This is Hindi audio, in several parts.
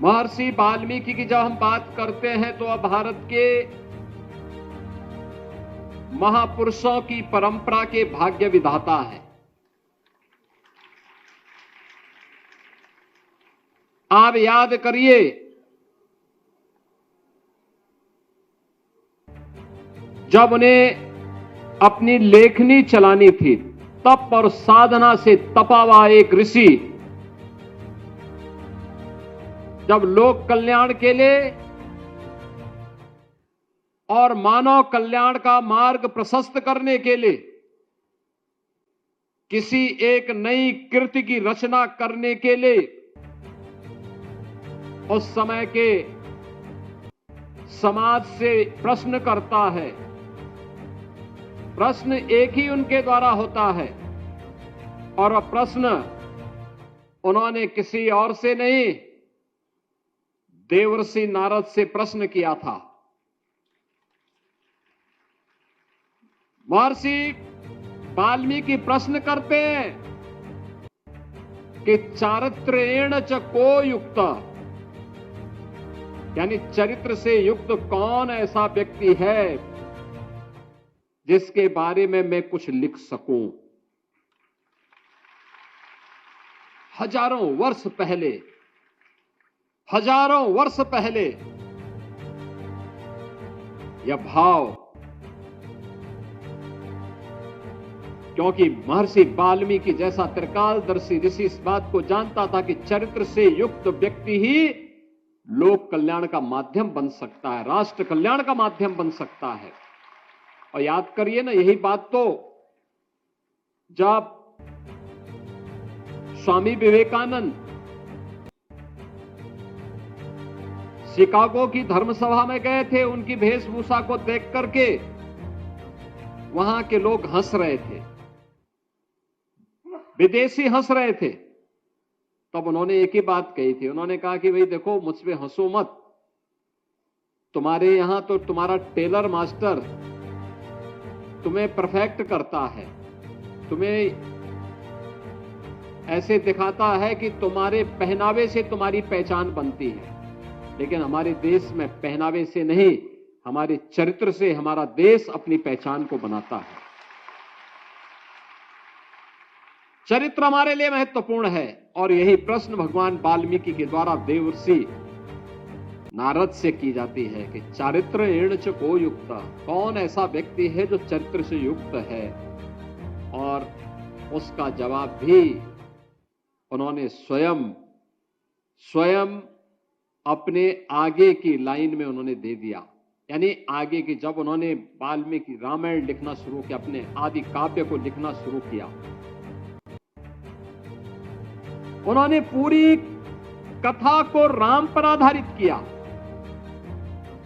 महर्षि वाल्मीकि की जब हम बात करते हैं तो भारत के महापुरुषों की परंपरा के भाग्य विधाता है। आप याद करिए, जब उन्हें अपनी लेखनी चलानी थी, तप और साधना से तपा हुआ एक ऋषि जब लोक कल्याण के लिए और मानव कल्याण का मार्ग प्रशस्त करने के लिए किसी एक नई कृति की रचना करने के लिए उस समय के समाज से प्रश्न करता है। प्रश्न एक ही उनके द्वारा होता है और वह प्रश्न उन्होंने किसी और से नहीं, देवर्षि नारद से प्रश्न किया था। महर्षि वाल्मीकि प्रश्न करते हैं कि चारित्रेण च को युक्त, यानी चरित्र से युक्त कौन ऐसा व्यक्ति है जिसके बारे में मैं कुछ लिख सकूं। हजारों वर्ष पहले यह भाव, क्योंकि महर्षि वाल्मीकि जैसा त्रिकालदर्शी ऋषि इस बात को जानता था कि चरित्र से युक्त व्यक्ति ही लोक कल्याण का माध्यम बन सकता है, राष्ट्र कल्याण का माध्यम बन सकता है। और याद करिए ना, यही बात तो जब स्वामी विवेकानंद शिकागो की धर्मसभा में गए थे, उनकी वेशभूषा को देख करके वहां के लोग हंस रहे थे, विदेशी हंस रहे थे। तब उन्होंने एक ही बात कही थी, उन्होंने कहा कि भाई देखो, मुझ पे हंसो मत, तुम्हारे यहां तो तुम्हारा टेलर मास्टर तुम्हें परफेक्ट करता है, तुम्हें ऐसे दिखाता है कि तुम्हारे पहनावे से तुम्हारी पहचान बनती है, लेकिन हमारे देश में पहनावे से नहीं, हमारे चरित्र से हमारा देश अपनी पहचान को बनाता है। चरित्र हमारे लिए महत्वपूर्ण है। और यही प्रश्न भगवान वाल्मीकि के द्वारा देवर्षि नारद से की जाती है कि चारित्रेण च को युक्त, कौन ऐसा व्यक्ति है जो चरित्र से युक्त है। और उसका जवाब भी उन्होंने स्वयं अपने आगे की लाइन में उन्होंने दे दिया। यानी आगे की, जब उन्होंने वाल्मीकि रामायण लिखना शुरू किया, अपने आदि काव्य को लिखना शुरू किया, उन्होंने पूरी कथा को राम पर आधारित किया।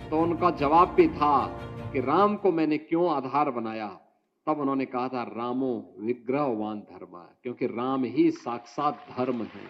तो उनका जवाब भी था कि राम को मैंने क्यों आधार बनाया। तब उन्होंने कहा था, रामो विग्रहवान धर्म, क्योंकि राम ही साक्षात धर्म है।